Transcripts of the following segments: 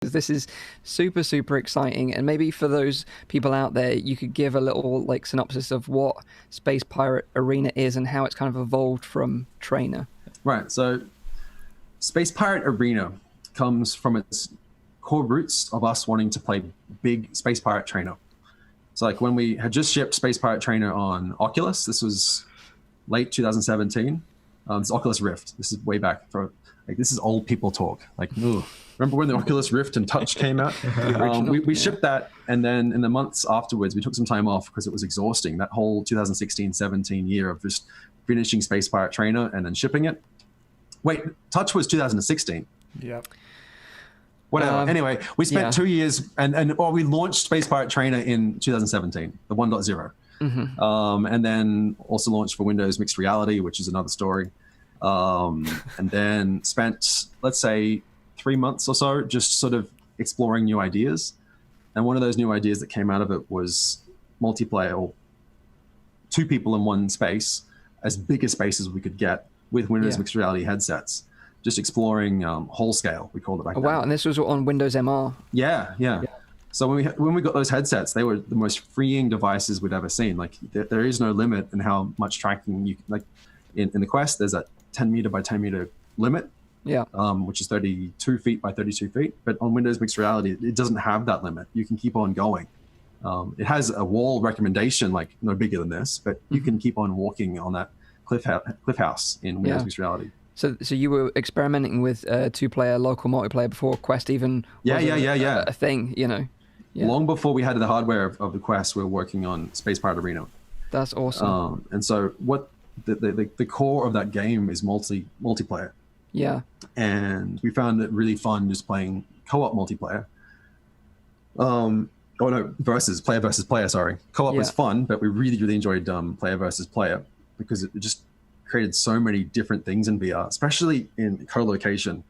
This is super, super exciting. And maybe for those people out there, you could give a little like synopsis of what Space Pirate Arena is and how it's kind of evolved from Trainer. Right. So Space Pirate Arena comes from its core roots of us wanting to play big Space Pirate Trainer. So like when we had just shipped Space Pirate Trainer on Oculus, this was late 2017. It's Oculus Rift. This is way back. This is old people talk. Like, ugh. Remember when the Oculus Rift and Touch came out? We shipped that, and then in the months afterwards, we took some time off because it was exhausting. That whole 2016-17 year of just finishing Space Pirate Trainer and then shipping it. Wait, Touch was 2016. Yep. Whatever. Anyway, we spent 2 years, and we launched Space Pirate Trainer in 2017, the 1.0. Mm-hmm. And then also launched for Windows Mixed Reality, which is another story. And then spent, let's say, 3 months or so just sort of exploring new ideas. And one of those new ideas that came out of it was multiplayer, or 2 people in one space, as big a space as we could get with Windows Mixed Reality headsets. Just exploring whole scale, we called it back then. Wow, and this was on Windows MR. Yeah. So when we got those headsets, they were the most freeing devices we'd ever seen. Like there is no limit in how much tracking you like. In the Quest, there's a 10 meter by 10 meter limit, which is 32 feet by 32 feet. But on Windows Mixed Reality, it doesn't have that limit. You can keep on going. It has a wall recommendation, like no bigger than this, but you can keep on walking on that cliff house in Windows Mixed Reality. So you were experimenting with 2-player local multiplayer before Quest even was a thing, you know? Yeah. Long before we had the hardware of the Quest, we were working on Space Pirate Arena. That's awesome. And so what the core of that game is multiplayer. Yeah. And we found it really fun just playing co-op multiplayer. Player versus player, sorry. Co-op was fun, but we really, really enjoyed player versus player because it just created so many different things in VR, especially in co-location.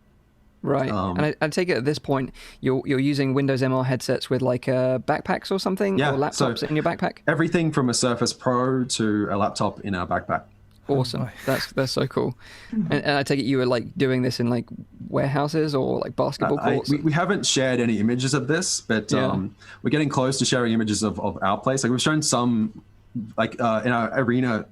Right. And I take it at this point, you're using Windows MR headsets with like backpacks or something, or laptops in your backpack? Everything from a Surface Pro to a laptop in our backpack. Awesome. That's so cool. And I take it you were like doing this in like warehouses or like basketball courts? We haven't shared any images of this, but we're getting close to sharing images of our place. Like we've shown some, like in our Arena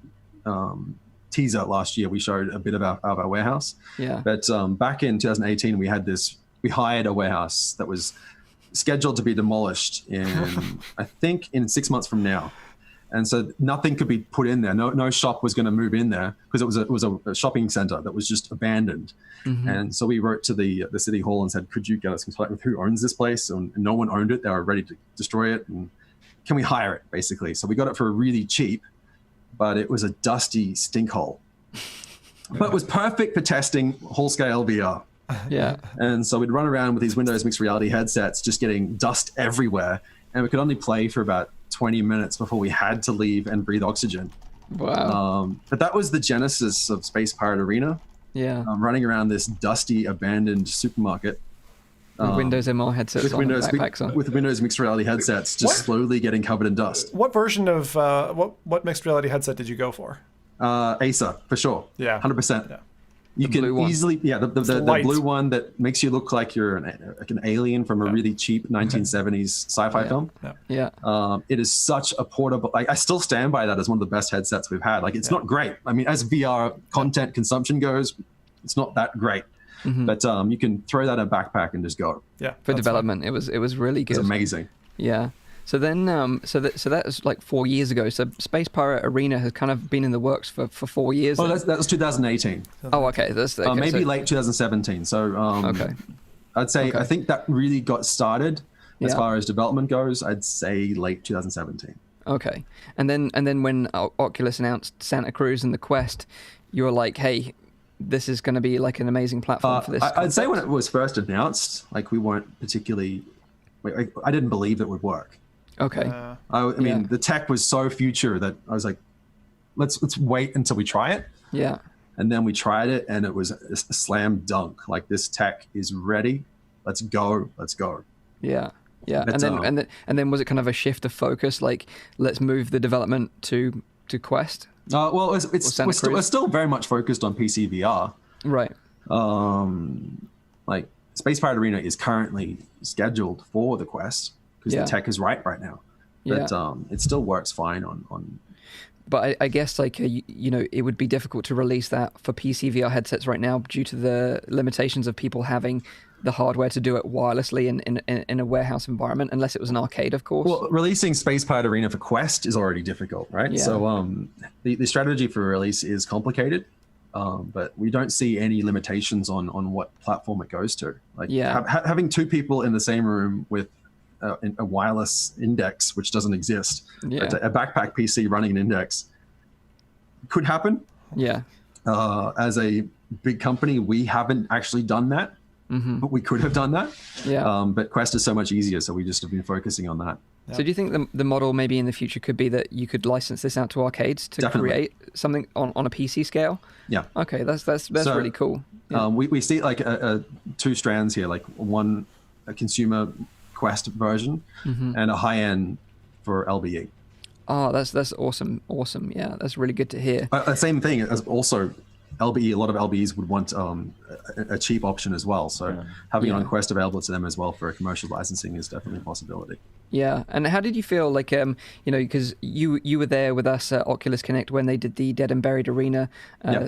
teaser last year, we showed a bit of our warehouse. Yeah. But back in 2018, we hired a warehouse that was scheduled to be demolished in, I think, in 6 months from now. And so nothing could be put in there. No shop was going to move in there because it was a shopping center that was just abandoned. Mm-hmm. And so we wrote to the city hall and said, could you get us in contact with who owns this place? And no one owned it. They were ready to destroy it. And can we hire it, basically? So we got it for really cheap, but it was a dusty stink hole. But it was perfect for testing whole-scale VR. Yeah. And so we'd run around with these Windows Mixed Reality headsets, just getting dust everywhere. And we could only play for about 20 minutes before we had to leave and breathe oxygen. Wow. But that was the genesis of Space Pirate Arena. Yeah. Running around this dusty, abandoned supermarket. With Windows MR headsets with with Windows Mixed Reality headsets, just slowly getting covered in dust. What version of what Mixed Reality headset did you go for? Acer, for sure. Yeah. 100%. Yeah. You can easily, the blue one that makes you look like you're an alien from a really cheap 1970s sci-fi film. Yeah. It is such a portable, I still stand by that as one of the best headsets we've had. Like, it's not great. I mean, as VR content consumption goes, it's not that great. Mm-hmm. But you can throw that in a backpack and just go. Yeah. For development, it was really good. It's amazing. Yeah. So then, so that was like 4 years ago. So Space Pirate Arena has kind of been in the works for 4 years. Oh, that was 2018. Oh, okay. That's okay, maybe late 2017. So okay. I'd say I think that really got started as far as development goes. I'd say late 2017. Okay, and then when Oculus announced Santa Cruz and the Quest, you were like, hey, this is going to be like an amazing platform for this. I'd say when it was first announced, like we weren't particularly. I didn't believe it would work. Okay. I mean, the tech was so future that I was like, let's wait until we try it. Yeah. And then we tried it, and it was a slam dunk. Like, this tech is ready. Let's go. Yeah. Yeah. And then was it kind of a shift of focus? Like, let's move the development to Quest. Well, we're still very much focused on PC VR. Right. Like, Space Pirate Arena is currently scheduled for the Quest because the tech is right now. But it still works fine on. But I guess like it would be difficult to release that for PC VR headsets right now due to the limitations of people having the hardware to do it wirelessly in a warehouse environment, unless it was an arcade, of course. Well, releasing Space Pirate Arena for Quest is already difficult, right? Yeah. So the strategy for release is complicated, but we don't see any limitations on what platform it goes to. Like having two people in the same room with a wireless index, which doesn't exist, but a backpack PC running an index could happen. Yeah. As a big company, we haven't actually done that, but we could have done that. Yeah. But Quest is so much easier, so we just have been focusing on that. So do you think the model maybe in the future could be that you could license this out to arcades to create something on a PC scale? Yeah. Okay, that's really cool. Yeah. We see like two strands here, like a consumer Quest version and a high-end for LBE. Oh, that's awesome. Yeah, that's really good to hear. Same thing as also LBE. A lot of LBEs would want a cheap option as well. So having it on Quest available to them as well for a commercial licensing is definitely a possibility. Yeah, and how did you feel like because you were there with us at Oculus Connect when they did the Dead and Buried Arena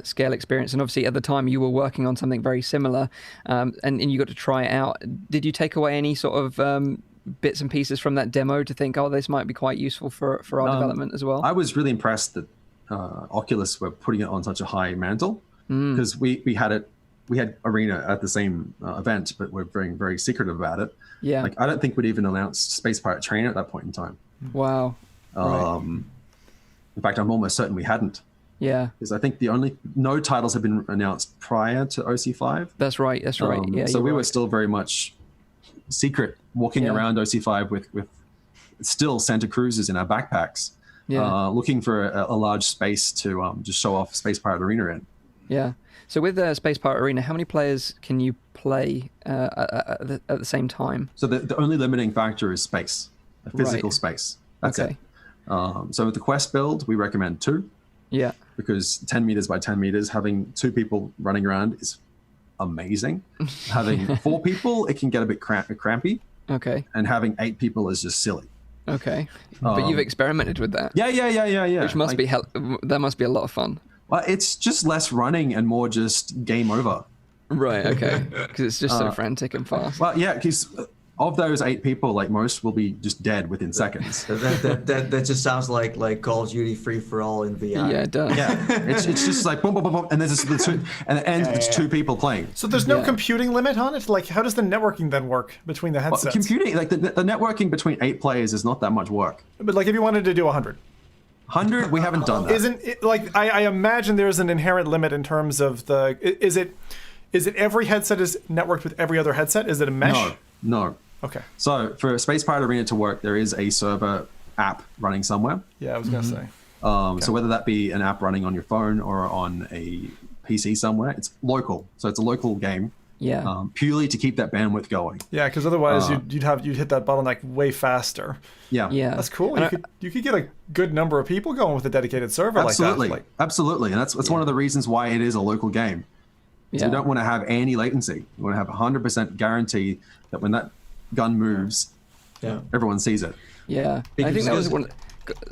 scale experience, and obviously at the time you were working on something very similar, and you got to try it out. Did you take away any sort of bits and pieces from that demo to think, oh, this might be quite useful for our development as well? I was really impressed that Oculus were putting it on such a high mantle because we had Arena at the same event, but we're very, very secretive about it. Yeah. Like I don't think we'd even announced Space Pirate Trainer at that point in time. Wow. In fact, I'm almost certain we hadn't. Yeah. Because I think no titles have been announced prior to OC5. That's right. Yeah. So we were still very much secret, walking around OC5 with still Santa Cruzes in our backpacks, looking for a large space to just show off Space Pirate Arena in. Yeah. So with Space Pirate Arena, how many players can you play at the same time? So the only limiting factor is space, a physical space. That's it. So with the Quest build, we recommend 2. Yeah. Because 10 meters by 10 meters, having 2 people running around is amazing. Having 4 people, it can get a bit crampy. Okay. And having 8 people is just silly. Okay. But you've experimented with that. Yeah. Which must be that must be a lot of fun. Well, it's just less running and more just game over. Right, okay. Because it's just so frantic and fast. Well, yeah, because of those 8 people, like most will be just dead within seconds. That just sounds like Call of Duty Free for All in VR. Yeah, it does. Yeah, it's just like boom, boom, boom, boom, and there's the 2, and at the end it's 2 people playing. So there's no computing limit on it? Like, how does the networking then work between the headsets? Well, computing, like the networking between 8 players is not that much work. But like if you wanted to do 100? 100, we haven't done that. Isn't it, like I imagine there's an inherent limit in terms of the is it every headset is networked with every other headset? Is it a mesh? No. Okay. So for Space Pirate Arena to work, there is a server app running somewhere. Yeah, I was gonna say. So whether that be an app running on your phone or on a PC somewhere, it's local. So it's a local game. Yeah. Purely to keep that bandwidth going. Yeah, because otherwise you'd hit that bottleneck way faster. Yeah. That's cool. You could get a good number of people going with a dedicated server like that. Absolutely. And that's one of the reasons why it is a local game. So you don't want to have any latency. You want to have 100% guarantee that when that gun moves, everyone sees it. Yeah. I think that was one.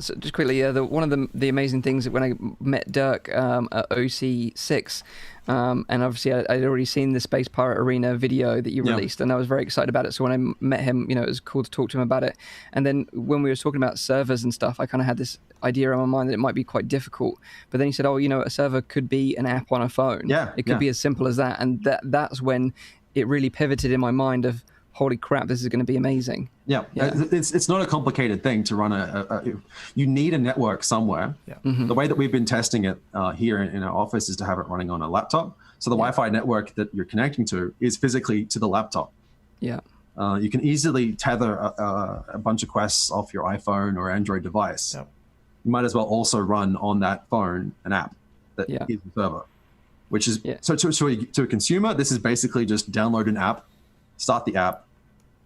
So just quickly, one of the amazing things when I met Dirk at OC6, and obviously I'd already seen the Space Pirate Arena video that you released, and I was very excited about it. So when I met him, it was cool to talk to him about it. And then when we were talking about servers and stuff, I kind of had this idea in my mind that it might be quite difficult. But then he said, "Oh, a server could be an app on a phone. Yeah, it could be as simple as that." And that's when it really pivoted in my mind of, holy crap, this is going to be amazing. Yeah. It's not a complicated thing to run you need a network somewhere. Yeah. Mm-hmm. The way that we've been testing it here in our office is to have it running on a laptop. So the Wi-Fi network that you're connecting to is physically to the laptop. Yeah. You can easily tether a bunch of Quests off your iPhone or Android device. Yeah. You might as well also run on that phone an app that is the server, which is so to a consumer, this is basically just download an app, start the app,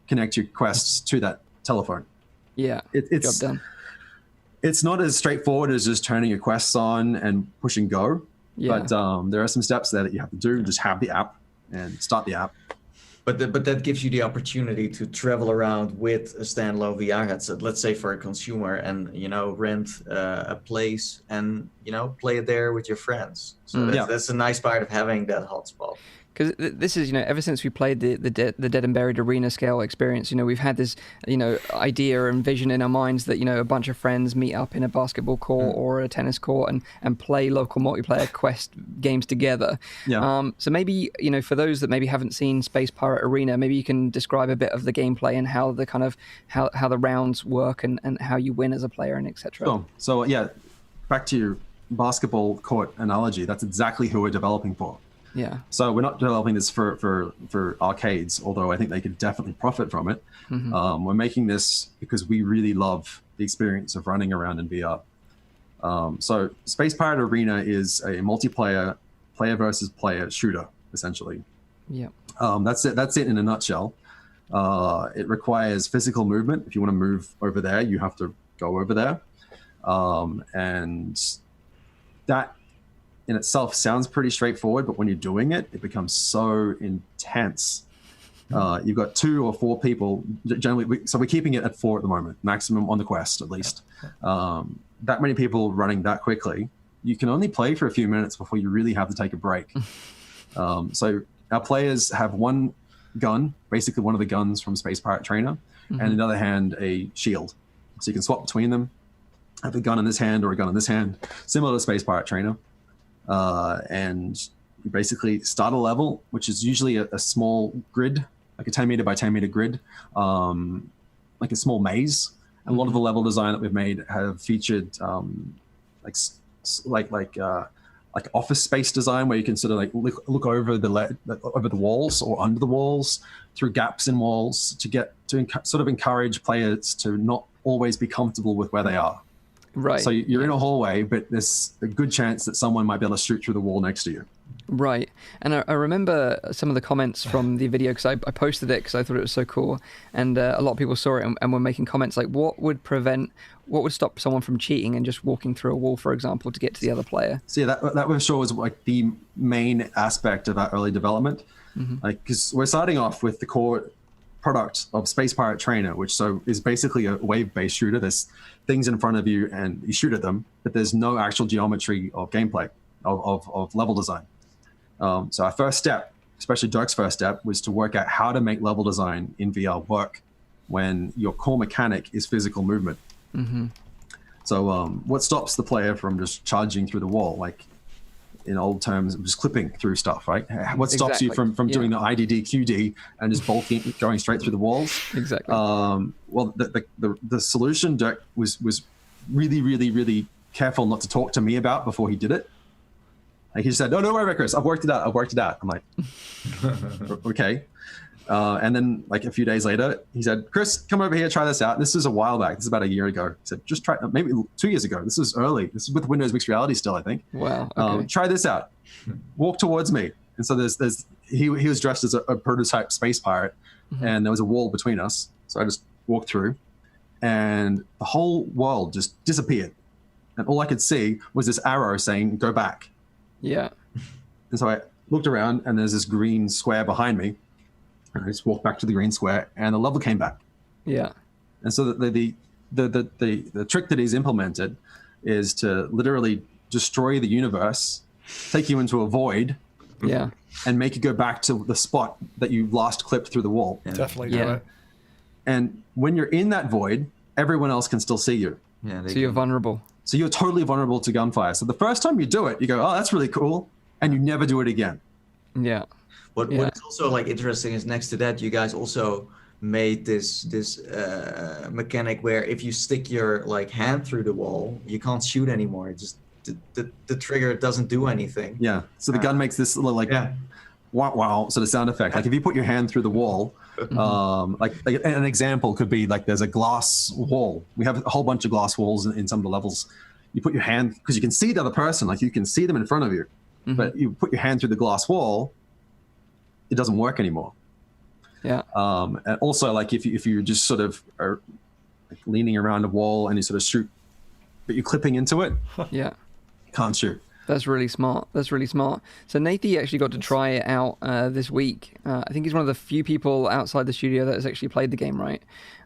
connect your Quests to that telephone. Yeah, it's job done. It's not as straightforward as just turning your Quests on and pushing go. Yeah. But there are some steps there that you have to do. Just have the app and start the app. But that gives you the opportunity to travel around with a standalone VR headset, let's say for a consumer, and rent a place and play it there with your friends. So that's a nice part of having that hotspot. Because this is, ever since we played the Dead and Buried arena scale experience, we've had this, idea and vision in our minds that, a bunch of friends meet up in a basketball court or a tennis court and play local multiplayer Quest games together. Yeah. So maybe, for those that maybe haven't seen Space Pirate Arena, maybe you can describe a bit of the gameplay and how the kind of how the rounds work and how you win as a player and etc. Sure. So yeah, back to your basketball court analogy. That's exactly who we're developing for. Yeah. So we're not developing this for arcades, although I think they could definitely profit from it. Mm-hmm. We're making this because we really love the experience of running around in VR. So Space Pirate Arena is a multiplayer, player versus player shooter, essentially. Yeah. That's it. That's it in a nutshell. It requires physical movement. If you want to move over there, you have to go over there. And that in itself sounds pretty straightforward, but when you're doing it, it becomes so intense. You've got 2 or 4 people generally. So we're keeping it at 4 at the moment, maximum on the Quest at least. That many people running that quickly, you can only play for a few minutes before you really have to take a break. So our players have one gun, basically one of the guns from Space Pirate Trainer, and on the other hand, a shield. So you can swap between them, have a gun in this hand or a gun in this hand, similar to Space Pirate Trainer. And you basically start a level, which is usually a small grid, like a 10 meter by 10 meter grid, like a small maze. And a lot of the level design that we've made have featured like office space design, where you can sort of like look over over the walls or under the walls through gaps in walls to sort of encourage players to not always be comfortable with where they are. Right. So you're in a hallway, but there's a good chance that someone might be able to shoot through the wall next to you. Right. And I remember some of the comments from the video, because I posted it because I thought it was so cool. And a lot of people saw it and were making comments like, what would stop someone from cheating and just walking through a wall, for example, to get to the other player? So yeah, that was sure was like the main aspect of our early development. Like, because we're starting off with the core product of Space Pirate Trainer, which is basically a wave-based shooter. There's things in front of you and you shoot at them, but there's no actual geometry of gameplay, of level design. So our first step, especially Dirk's first step, was to work out how to make level design in VR work when your core mechanic is physical movement. So what stops the player from just charging through the wall? Like, in old terms, just clipping through stuff, right? What stops you from doing the IDD, QD and just bulking, going straight through the walls? Exactly. Well, the solution Dirk was really, really, really careful not to talk to me about before he did it. Like, he just said, "No, don't worry about it, Chris. I've worked it out. I'm like, okay. And then like a few days later, he said, "Chris, come over here, try this out." This is a while back. This is about a year ago. He said, "Just try," maybe 2 years ago. This is early. This is with Windows Mixed Reality still, I think. Wow. Okay. Try this out. Walk towards me. And so he was dressed as a prototype space pirate, and there was a wall between us. So I just walked through, and the whole world just disappeared. And all I could see was this arrow saying, "Go back." Yeah. And so I looked around, and there's this green square behind me. And I just walked back to the green square, and the level came back. Yeah. And so the trick that he's implemented is to literally destroy the universe, take you into a void, and make you go back to the spot that you last clipped through the wall. Yeah. Definitely do it. And when you're in that void, everyone else can still see you. Yeah. So you're vulnerable. So you're totally vulnerable to gunfire. So the first time you do it, you go, "Oh, that's really cool," and you never do it again. Yeah. What is also like interesting is next to that, you guys also made this mechanic where if you stick your like hand through the wall, you can't shoot anymore. It just the trigger doesn't do anything. Yeah. So the gun makes this little like wow sort of sound effect. Like if you put your hand through the wall, like an example could be like there's a glass wall. We have a whole bunch of glass walls in some of the levels. You put your hand, because you can see the other person, like you can see them in front of you, but you put your hand through the glass wall, it doesn't work anymore. Yeah. And also, like if you just sort of are like leaning around a wall and you sort of shoot, but you're clipping into it, yeah, can't shoot. That's really smart. So Nathan actually got to try it out this week. I think he's one of the few people outside the studio that has actually played the game, right?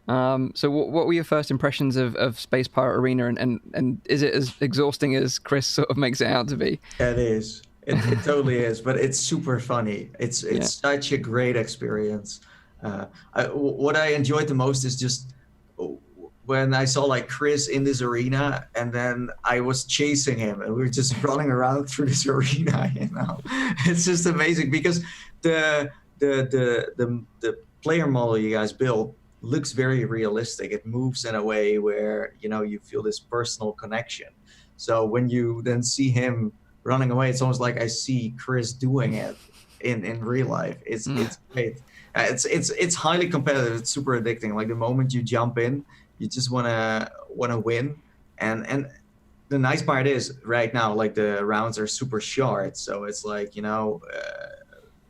So what were your first impressions of Space Pirate Arena, and is it as exhausting as Chris sort of makes it out to be? Yeah, it is. It totally is, but it's super funny. It's such a great experience. What I enjoyed the most is just when I saw like Chris in this arena, and then I was chasing him, and we were just running around through this arena. It's just amazing because the player model you guys built looks very realistic. It moves in a way where you feel this personal connection. So when you then see him running away, it's almost like I see Chris doing it in real life. It's great. It's highly competitive. It's super addicting. Like the moment you jump in, you just wanna win. And the nice part is right now, like the rounds are super short, so it's like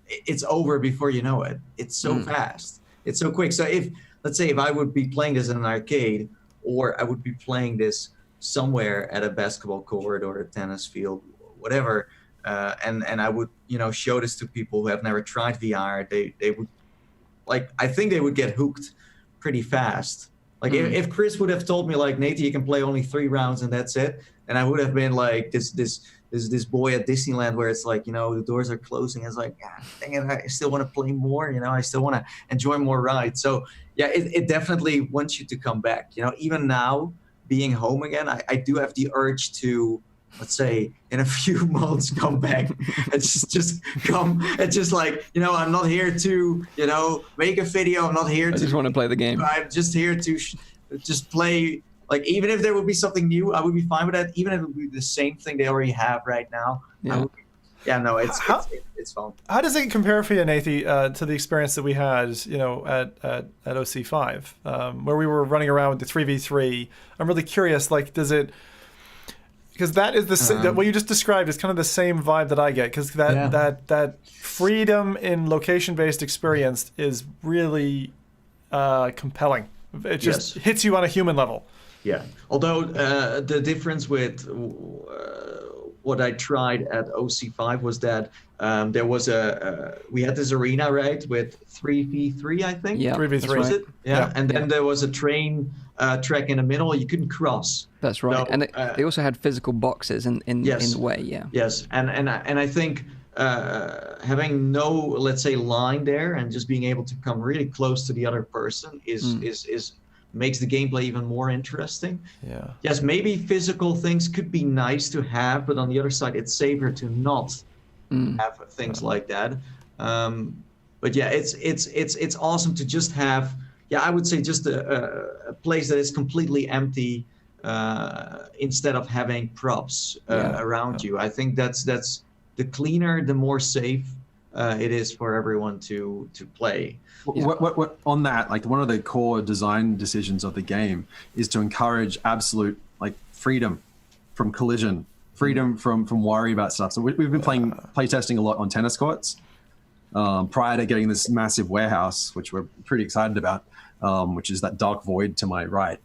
it's over before you know it. It's so fast. It's so quick. So let's say if I would be playing this in an arcade, or I would be playing this somewhere at a basketball court or a tennis field, whatever, and I would show this to people who have never tried VR, they would I think they would get hooked pretty fast. Like if Chris would have told me like, Nathan, you can play only 3 rounds and that's it, and I would have been like this boy at Disneyland where it's like the doors are closing. It's like, dang it, I still want to play more. I still want to enjoy more rides. So yeah, it definitely wants you to come back. Even now being home again, I do have the urge to, let's say, in a few months come back and just come and just I'm not here to make a video. I'm not here I just want to play the game. I'm just here to just play. Like, even if there would be something new, I would be fine with that. Even if it would be the same thing they already have right now. It's fun. How does it compare for you, Nathan, to the experience that we had, at OC5, where we were running around with the 3v3? I'm really curious, does it? Because that is what you just described is kind of the same vibe that I get. Because that freedom in location-based experience is really compelling. It just hits you on a human level. Yeah. Although the difference with what I tried at OC5 was that there was we had this arena, right, with 3v3, I think. Yeah. 3v3. Was it? Yeah. And then there was a train track in the middle. You couldn't cross. That's right. So, and they also had physical boxes in the way. Yeah. Yes. And I think having no, let's say, line there and just being able to come really close to the other person is makes the gameplay even more interesting. Yeah. Yes, maybe physical things could be nice to have, but on the other side, it's safer to not have things like that. But yeah, it's awesome to just have. Yeah, I would say just a place that is completely empty instead of having props around you. I think that's the cleaner, the more safe it is for everyone to play. What on that, one of the core design decisions of the game is to encourage absolute freedom from collision, freedom from worry about stuff. So we've been playtesting a lot on tennis courts prior to getting this massive warehouse, which we're pretty excited about, which is that dark void to my right.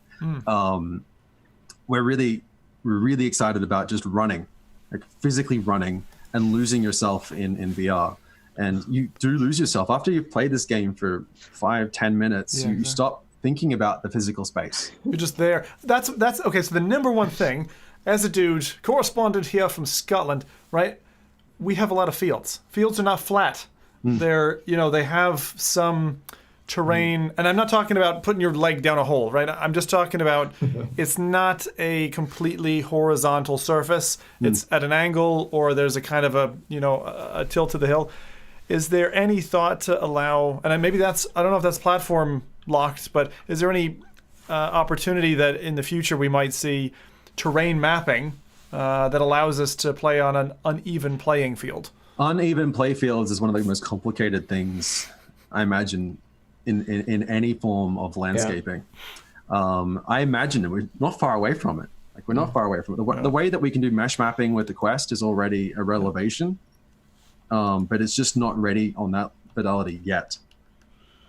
We're really excited about just running, physically running and losing yourself in VR. And you do lose yourself after you've played this game for 5-10 minutes. You stop thinking about the physical space. You're just there. That's okay. So the number one thing, as a dude, correspondent here from Scotland, right? We have a lot of fields. Fields are not flat. They're they have some terrain, and I'm not talking about putting your leg down a hole, right? I'm just talking about it's not a completely horizontal surface. It's at an angle, or there's a kind of a tilt to the hill. Is there any thought to allow, and maybe I don't know if that's platform locked, but is there any opportunity that in the future we might see terrain mapping that allows us to play on an uneven playing field? Uneven play fields is one of the most complicated things, I imagine, in any form of landscaping. I imagine that we're not far away from it. We're not far away from it. The way that we can do mesh mapping with the Quest is already a revelation. But it's just not ready on that fidelity yet.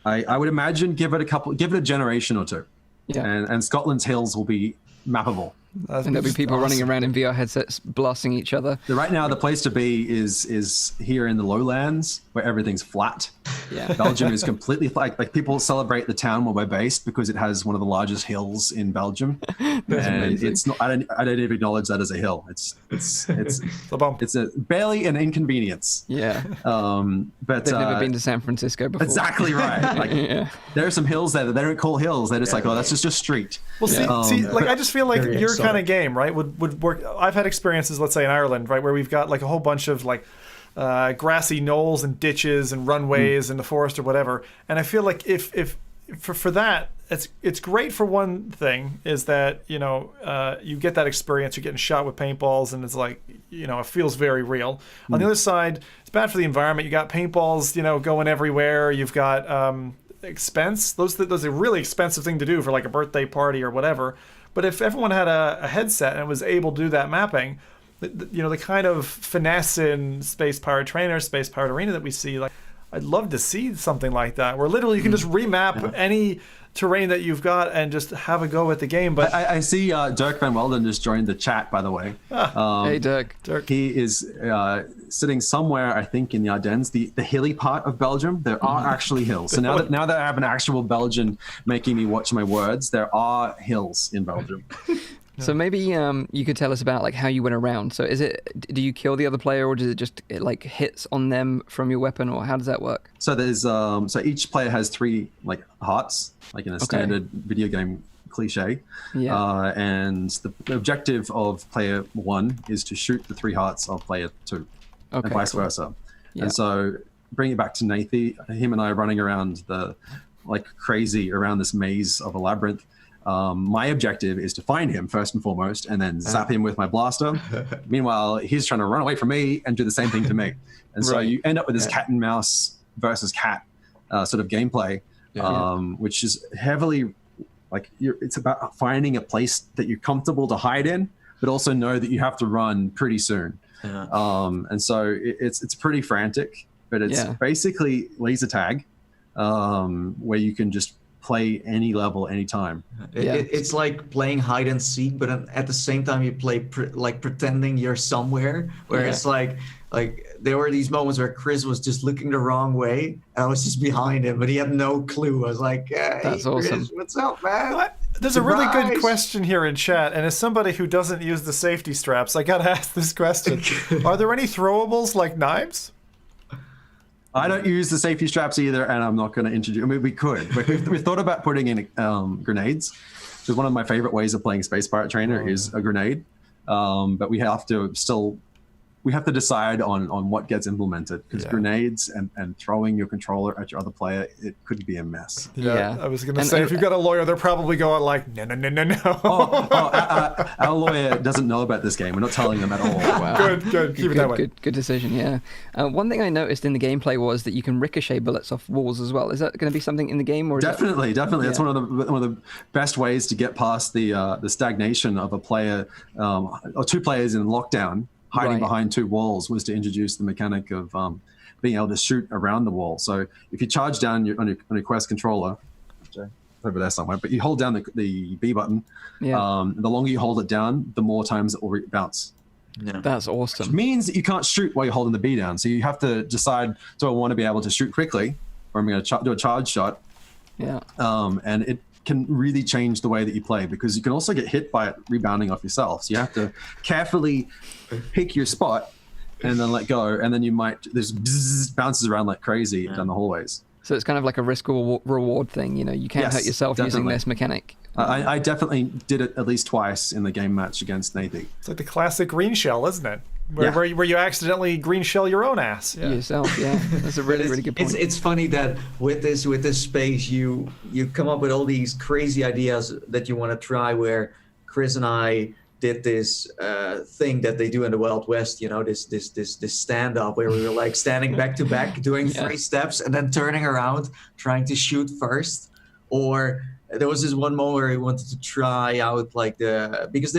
I would imagine give it a generation or two, and Scotland's hills will be mappable. And there'll be people running around in VR headsets blasting each other. Right now, the place to be is here in the lowlands where everything's flat. Yeah. Belgium is completely flat. Like people celebrate the town where we're based because it has one of the largest hills in Belgium. And amazing. it's not. I don't even acknowledge that as a hill. It's a bump. It's barely an inconvenience. Yeah. But They've never been to San Francisco before. Exactly right. Like, there are some hills there that they don't call hills. They're just like, oh, that's just a street. Well, see, like I just feel like Very your exotic. kind of game, right, would work. I've had experiences, let's say in Ireland, right, where we've got like a whole bunch of like grassy knolls and ditches and runways in the forest or whatever. And I feel like if for that, it's great for one thing is that you get that experience. You're getting shot with paintballs, and it's like it feels very real. On the other side, it's bad for the environment. You got paintballs, going everywhere. You've got expense. Those are a really expensive thing to do for like a birthday party or whatever. But if everyone had a headset and was able to do that mapping, the kind of finesse in Space Pirate Trainer, Space Pirate Arena that we see, like I'd love to see something like that, where literally you can just remap any terrain that you've got and just have a go at the game. But I see Dirk Van Welden just joined the chat, by the way. Hey, Dirk. He is sitting somewhere, I think, in the Ardennes, the hilly part of Belgium. There are actually hills. So now that I have an actual Belgian making me watch my words, there are hills in Belgium. So maybe you could tell us about like how you went around. So do you kill the other player, or does it just like hits on them from your weapon, or how does that work? So there's so each player has 3 like hearts, like in a standard video game cliche. Yeah. And the objective of player 1 is to shoot the 3 hearts of player 2, and vice versa. Yeah. And so bring it back to Nathy. Him and I are running around like crazy around this maze of a labyrinth. My objective is to find him first and foremost, and then zap him with my blaster. Meanwhile, he's trying to run away from me and do the same thing to me. And so you end up with this cat and mouse versus cat sort of gameplay, which is heavily like it's about finding a place that you're comfortable to hide in, but also know that you have to run pretty soon. And so it's pretty frantic, but it's basically laser tag, where you can just play any level anytime. It's like playing hide and seek, but at the same time you play like pretending you're somewhere, where it's like there were these moments where Chris was just looking the wrong way and I was just behind him, but he had no clue. I was like, hey, that's awesome. Chris, what's up, man? There's a really good question here in chat, and as somebody who doesn't use the safety straps, I gotta ask this question. Are there any throwables like knives? I don't use the safety straps either, and I'm not going to introduce. I mean, we could. We thought about putting in grenades. Because one of my favorite ways of playing Space Pirate Trainer is a grenade, but we have to decide on what gets implemented, because grenades and throwing your controller at your other player, it could be a mess. Yeah. I was going to say, if you've got a lawyer, they're probably going like, no. Our lawyer doesn't know about this game. We're not telling them at all. Wow. Good. Keep it that way. Good decision, yeah. One thing I noticed in the gameplay was that you can ricochet bullets off walls as well. Is that going to be something in the game? Or definitely. That's one of the best ways to get past the stagnation of a player or 2 players in lockdown. Hiding behind 2 walls was to introduce the mechanic of being able to shoot around the wall. So if you charge down on your Quest controller, over there somewhere, but you hold down the B button, the longer you hold it down, the more times it will bounce. Yeah. That's awesome. Which means that you can't shoot while you're holding the B down. So you have to decide, do I want to be able to shoot quickly, or I'm going to do a charge shot? Yeah. And it can really change the way that you play, because you can also get hit by it rebounding off yourself. So you have to carefully pick your spot and then let go, and then you might bounces around like crazy down the hallways. So it's kind of like a risk or reward thing. You can't hurt yourself using this mechanic. I definitely did it at least twice in the game match against Nathy. It's like the classic green shell, isn't it? Where you accidentally green shell your own ass. Yourself, that's a really good point. It's funny that with this space you come up with all these crazy ideas that you want to try, where Chris and I did this thing that they do in the Wild West, this stand up where we were like standing back to back doing 3 steps and then turning around trying to shoot first. Or there was this one moment where we wanted to try out because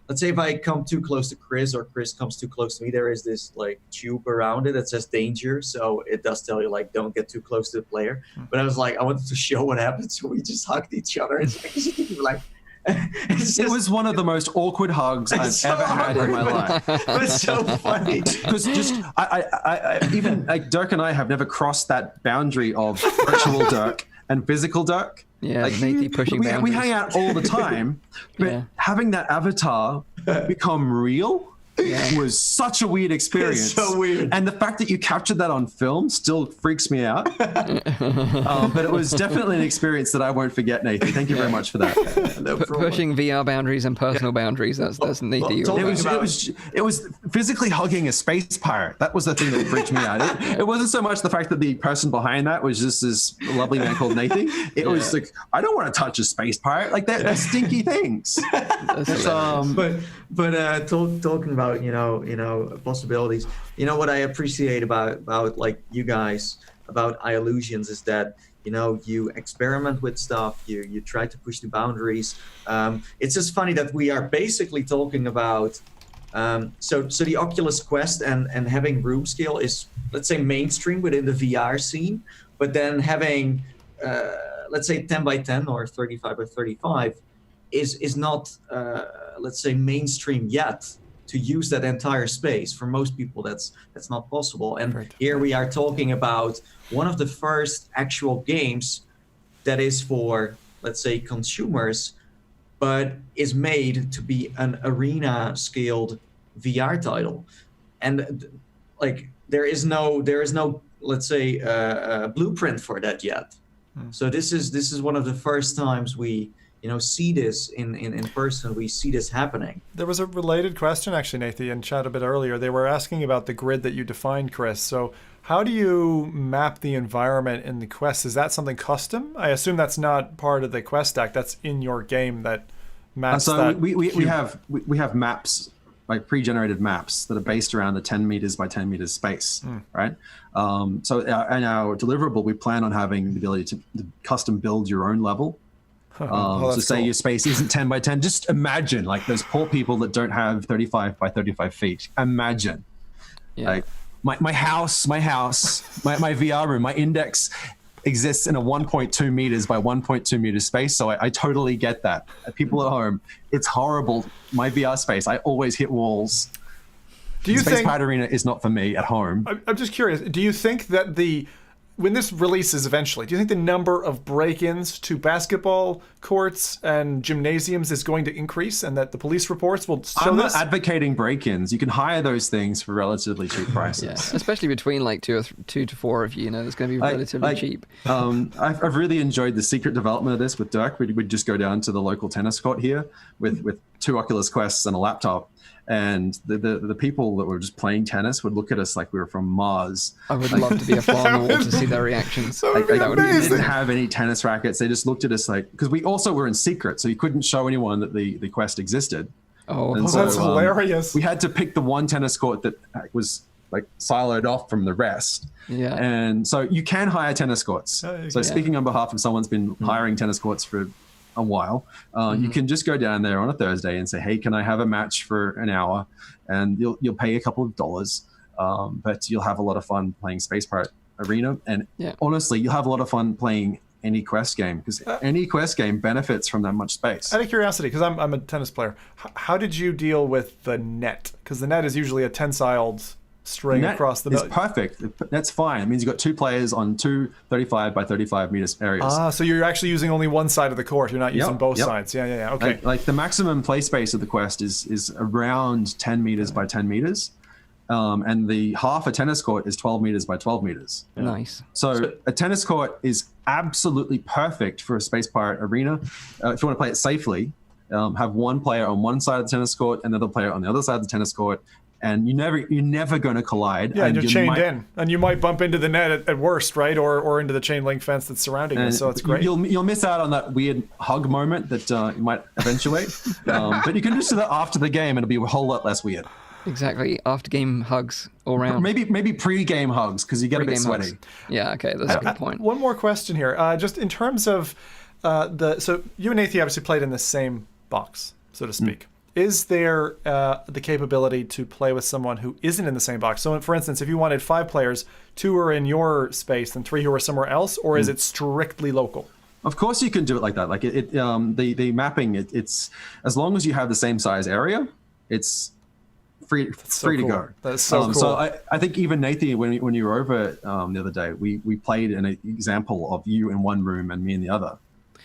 let's say if I come too close to Chris or Chris comes too close to me, there is this like tube around it that says danger. So it does tell you like, don't get too close to the player. But I was like, I wanted to show what happens when we just hugged each other. It's like, It was one of the most awkward hugs I've ever had in my life. It was so funny. Because I even like Dirk and I have never crossed that boundary of virtual Dirk and physical Dirk. Yeah, like, Nathy pushing boundaries. We hang out all the time, but having that avatar become real was such a weird experience. It's so weird. And the fact that you captured that on film still freaks me out. But it was definitely an experience that I won't forget, Nathan. Thank you very much for that. Pushing VR boundaries and personal boundaries. That's Nathy. It was physically hugging a space pirate. That was the thing that freaked me out. It wasn't so much the fact that the person behind that was just this lovely man called Nathan. It was like, I don't want to touch a space pirate. Like they're stinky things. But talking about possibilities. What I appreciate about like you guys about iLusions is that you experiment with stuff, you try to push the boundaries. It's just funny that we are basically talking about so the Oculus Quest and having room scale is, let's say, mainstream within the VR scene, but then having let's say 10 by 10 or 35 by 35 is not let's say mainstream yet. To use that entire space, for most people that's not possible. And here we are talking about one of the first actual games that is for, let's say, consumers, but is made to be an arena scaled VR title. And like there is no let's say blueprint for that yet. So this is one of the first times we see this in person. We see this happening. There was a related question, actually, Nathan, in chat a bit earlier. They were asking about the grid that you defined, Chris. So how do you map the environment in the Quest? Is that something custom? I assume that's not part of the Quest stack. That's in your game that maps that. So we have maps, like pre-generated maps that are based around the 10 meters by 10 meters space, right? So in our deliverable, we plan on having the ability to custom build your own level. So say cool. Your space isn't 10 by 10. Just imagine like those poor people that don't have 35 by 35 feet. Imagine like my house, my VR room, my index exists in a 1.2 meters by 1.2 meters space. So I totally get that. People at home, it's horrible. My VR space, I always hit walls. Do you think Space Pirate Arena is not for me at home? I'm just curious. Do you think that when this releases eventually, do you think the number of break-ins to basketball courts and gymnasiums is going to increase, and that the police reports will show this? I'm not advocating break-ins. You can hire those things for relatively cheap prices. Yeah, especially between like two to four of you. It's going to be relatively cheap. I've really enjoyed the secret development of this with Dirk. We'd just go down to the local tennis court here with 2 Oculus Quests and a laptop. And the people that were just playing tennis would look at us like we were from Mars. I would love to be a fly on the wall to see their reactions. That would be amazing. We didn't have any tennis rackets. They just looked at us like, because we also were in secret, so you couldn't show anyone that the Quest existed. That's hilarious. We had to pick the one tennis court that was like siloed off from the rest. Yeah. And so you can hire tennis courts. Speaking on behalf of someone's been hiring tennis courts for a while, you can just go down there on a Thursday and say, hey, can I have a match for an hour? And you'll pay a couple of dollars, but you'll have a lot of fun playing Space Pirate Arena. And honestly, you'll have a lot of fun playing any Quest game, because any Quest game benefits from that much space. Out of curiosity, because I'm a tennis player, how did you deal with the net? Because the net is usually a tensiled string across the middle. It's perfect. That's fine. It means you've got 2 players on 2 35 by 35 meters areas. So you're actually using only one side of the court. You're not using both sides. Yeah. Okay. Like the maximum play space of the Quest is around 10 meters by 10 meters. And the half a tennis court is 12 meters by 12 meters. Nice. So a tennis court is absolutely perfect for a Space Pirate Arena. If you want to play it safely, have one player on one side of the tennis court and another player on the other side of the tennis court. And you're never going to hug. Yeah, and you're chained in, and you might bump into the net at worst, right, or into the chain link fence that's surrounding you. So it's great. You'll miss out on that weird hug moment that you might eventuate, but you can just do that after the game, and it'll be a whole lot less weird. Exactly, after game hugs all around. Maybe pre-game hugs, because you get a bit sweaty. Hugs. Yeah, okay, that's a good point. One more question here, just in terms of so you and Nathan obviously played in the same box, so to speak. Is there the capability to play with someone who isn't in the same box? So, for instance, if you wanted 5 players, 2 are in your space and 3 who are somewhere else, or is it strictly local? Of course you can do it like that. Like the mapping, it's as long as you have the same size area, it's free to go. That's so cool. So I think even Nathan, when you were over the other day, we played an example of you in one room and me in the other.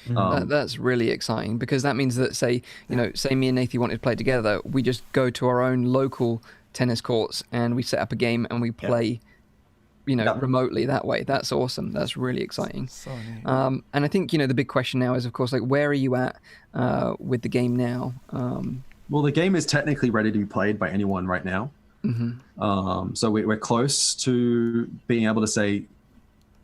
That's really exciting, because that means that say me and Nathan wanted to play together, we just go to our own local tennis courts and we set up a game and we play remotely that way. That's awesome. That's really exciting. So neat. And I think the big question now is, of course, like, where are you at with the game now? Well, the game is technically ready to be played by anyone right now. So we're close to being able to say,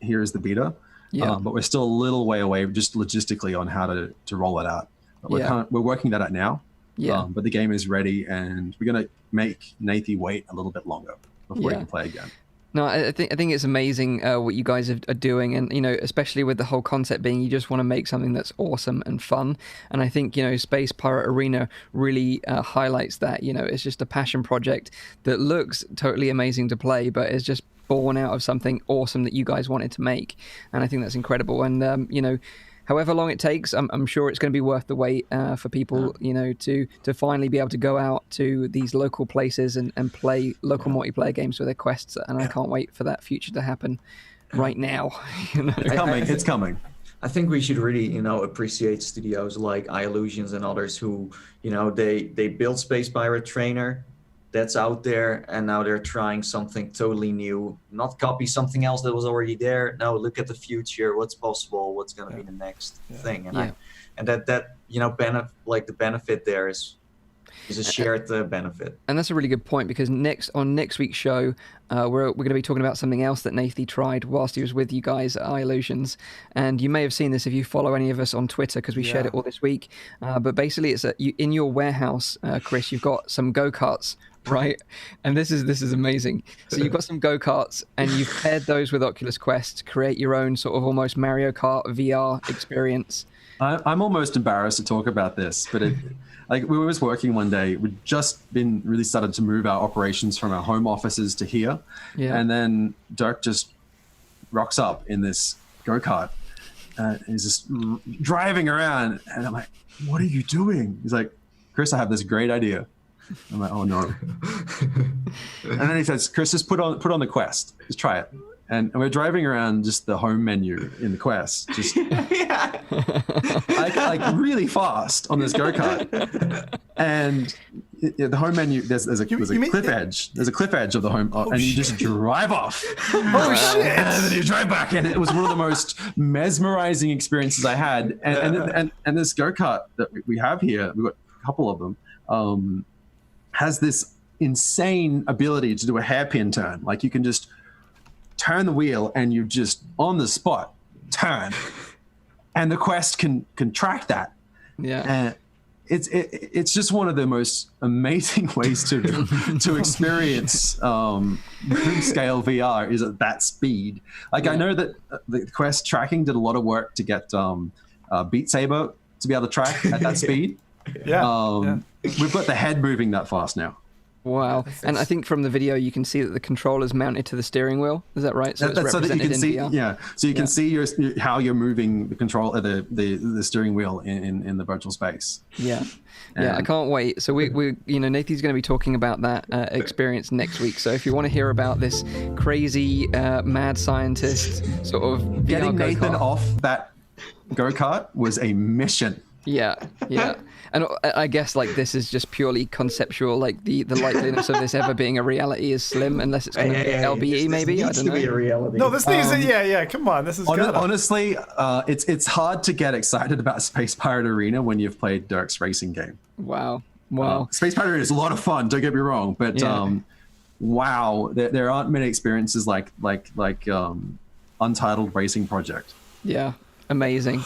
here's the beta. But we're still a little way away, just logistically, on how to roll it out. But we're working that out now. But the game is ready, and we're going to make Nathan wait a little bit longer before he can play again. No, I think it's amazing what you guys are doing, and especially with the whole concept being you just want to make something that's awesome and fun. And I think Space Pirate Arena really highlights that. It's just a passion project that looks totally amazing to play, but is just born out of something awesome that you guys wanted to make. And I think that's incredible. And however long it takes, I'm sure it's going to be worth the wait for people, to finally be able to go out to these local places and play local multiplayer games with their quests. And I can't wait for that future to happen right now. It's coming. I think we should really, appreciate studios like iLusions and others who, they built Space Pirate Trainer. That's out there, and now they're trying something totally new. Not copy something else that was already there. No, look at the future. What's possible? What's going to be the next thing? And that the benefit there is a shared benefit. And that's a really good point, because on next week's show, we're going to be talking about something else that Nathan tried whilst he was with you guys at iLusions. And you may have seen this if you follow any of us on Twitter, because we shared it all this week. But basically, it's in your warehouse, Chris, you've got some go-karts. Right, and this is amazing. So you've got some go-karts, and you've paired those with Oculus Quest to create your own sort of almost Mario Kart VR experience. I'm almost embarrassed to talk about this, but we were just working one day. We'd just been really started to move our operations from our home offices to here, and then Dirk just rocks up in this go-kart. He's just driving around, and I'm like, "What are you doing?" He's like, "Chris, I have this great idea." I'm like, oh no. And then he says, Chris, just put on the Quest. Just try it. And we're driving around just the home menu in the Quest, just like really fast on this go-kart. And the home menu, there's a cliff edge. There's a cliff edge of the home, and you just drive off. Oh shit! And then you drive back, and it was one of the most mesmerizing experiences I had. And this go-kart that we have here, we've got a couple of them. Has this insane ability to do a hairpin turn. Like you can just turn the wheel and you just on the spot turn, and the Quest can track that. And it's just one of the most amazing ways to experience room scale VR is at that speed. Like I know that the Quest tracking did a lot of work to get Beat Saber to be able to track at that speed. We've got the head moving that fast now. Wow. And I think from the video you can see that the controller's mounted to the steering wheel. Is that right? So it's so that you can see VR? So you can see how you're moving the control the steering wheel in the virtual space. I can't wait. So we Nathan's going to be talking about that experience next week. So if you want to hear about this crazy mad scientist sort of getting VR Nathan go-kart off that go-kart was a mission. And I guess like this is just purely conceptual. Like the likeliness of this ever being a reality is slim, unless it's going to be LBE maybe. I don't know. Be a reality. No, this needs come on, this is honestly, it's hard to get excited about Space Pirate Arena when you've played Dirk's racing game. Wow. Space Pirate Arena is a lot of fun. Don't get me wrong, but wow, there aren't many experiences like Untitled Racing Project. Amazing.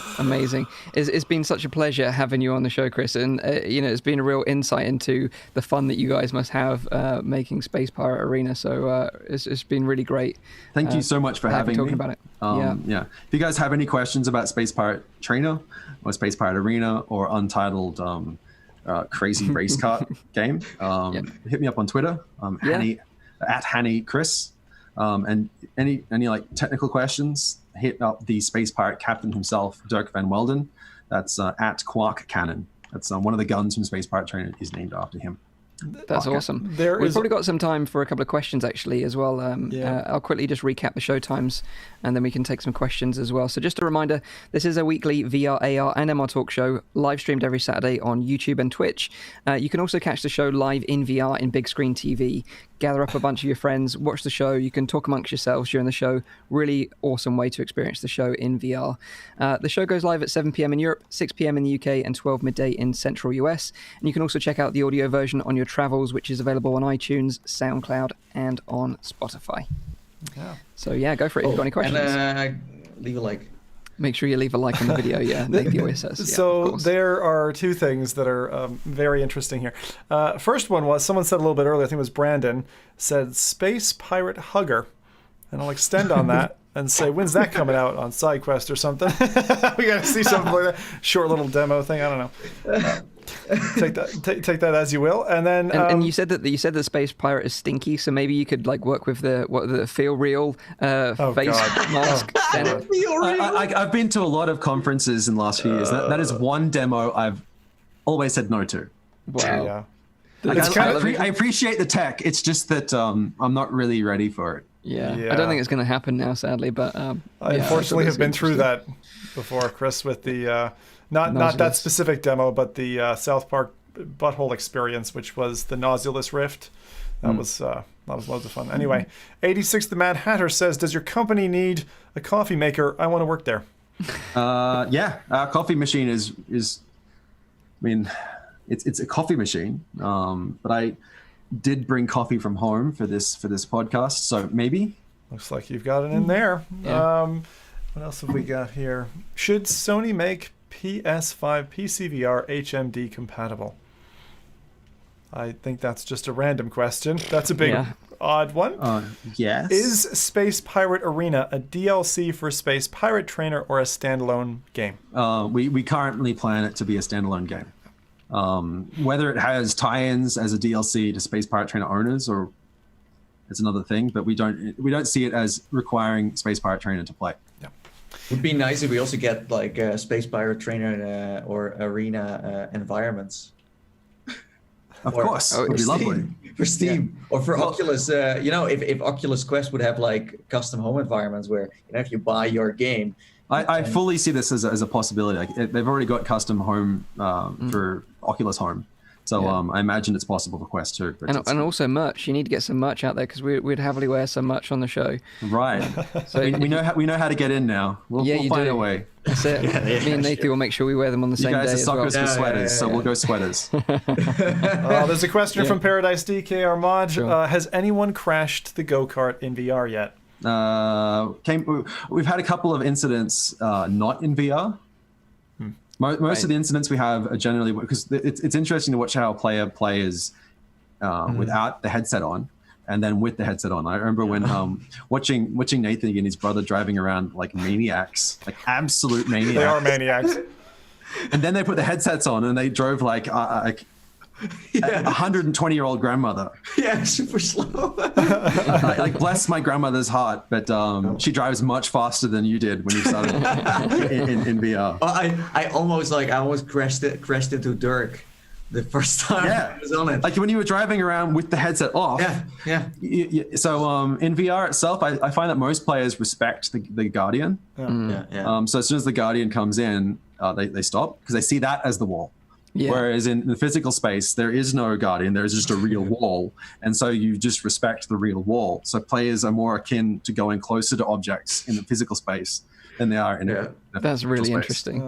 It's been such a pleasure having you on the show, Chris, and it's been a real insight into the fun that you guys must have making Space Pirate Arena. So it's been really great. Thank you so much for having me. Talking about it. If you guys have any questions about Space Pirate Trainer or Space Pirate Arena or Untitled crazy race kart game, hit me up on Twitter. Hanney, at Hanney Chris. And any like technical questions, hit up the space pirate captain himself, Dirk Van Welden. That's at Quark Cannon. That's one of the guns from Space Pirate Trainer is named after him. That's awesome. We've probably got some time for a couple of questions actually as well. I'll quickly just recap the show times and then we can take some questions as well. So just a reminder, this is a weekly VR, AR and MR talk show live streamed every Saturday on YouTube and Twitch. You can also catch the show live in VR in big screen TV. Gather up a bunch of your friends, watch the show. You can talk amongst yourselves during the show. Really awesome way to experience the show in VR. The show goes live at 7 p.m. in Europe, 6 p.m. in the UK, and 12 midday in Central US. And you can also check out the audio version on your travels, which is available on iTunes, SoundCloud, and on Spotify. Yeah. So yeah, go for it if you've got any questions. And leave a like. Make sure you leave a like on the video, Nathan always says. Yeah, so there are two things that are very interesting here. First one was, someone said a little bit earlier, I think it was Brandon, said Space Pirate Hugger. And I'll extend on that and say, when's that coming out on SideQuest or something? We got to see something like that. Short little demo thing, I don't know. Take that as you will, and then and you said that the Space Pirate is stinky, so maybe you could like work with the Feel Real face mask. I've been to a lot of conferences in the last few years. That is one demo I've always said no to. Wow. Yeah. I appreciate the tech. It's just that I'm not really ready for it. Yeah. I don't think it's going to happen now, sadly. But I unfortunately have been through that before, Chris, with the. Not that specific demo, but the South Park butthole experience, which was the Nausulus Rift. That was loads of fun. Anyway, 86 the Mad Hatter says, "Does your company need a coffee maker? I want to work there." Yeah, our coffee machine is. I mean, it's a coffee machine. But I did bring coffee from home for this podcast, so maybe. Looks like you've got it in there. Yeah. What else have we got here? Should Sony make PS5 PCVR HMD compatible? I think that's just a random question. That's a big odd one. Yes. Is Space Pirate Arena a DLC for Space Pirate Trainer or a standalone game? We currently plan it to be a standalone game. Whether it has tie-ins as a DLC to Space Pirate Trainer owners or it's another thing, but we don't see it as requiring Space Pirate Trainer to play. Yeah. Would be nice if we also get like Space Pirate Trainer or Arena environments. Of course, it would be lovely. For Steam or for Oculus. If Oculus Quest would have like custom home environments where if you buy your game. I fully see this as a possibility. Like they've already got custom home for Oculus Home. So I imagine it's possible for Quest too. And also merch. You need to get some merch out there because we'd heavily wear some merch on the show. Right. So we know how to get get in now. We'll find a way. That's it. Me and Nathan will make sure we wear them on the same day. You guys are suckers for sweaters, so we'll go sweaters. There's a question from Paradise DK Armad. Sure. Has anyone crashed the go-kart in VR yet? We've had a couple of incidents not in VR. Most of the incidents we have are generally because it's interesting to watch how a player plays without the headset on and then with the headset on. I remember when watching Nathan and his brother driving around like maniacs, like absolute maniacs. They are maniacs. And then they put the headsets on and they drove like a 120-year-old grandmother. Yeah, super slow. Like bless my grandmother's heart, but she drives much faster than you did when you started in VR. I almost crashed into Dirk the first time I was on it. Like when you were driving around with the headset off. Yeah. So in VR itself, I find that most players respect the Guardian. So as soon as the Guardian comes in, they stop because they see that as the wall. Yeah. Whereas in the physical space, there is no Guardian, there is just a real wall. And so you just respect the real wall. So players are more akin to going closer to objects in the physical space than they are in the That's really space. interesting.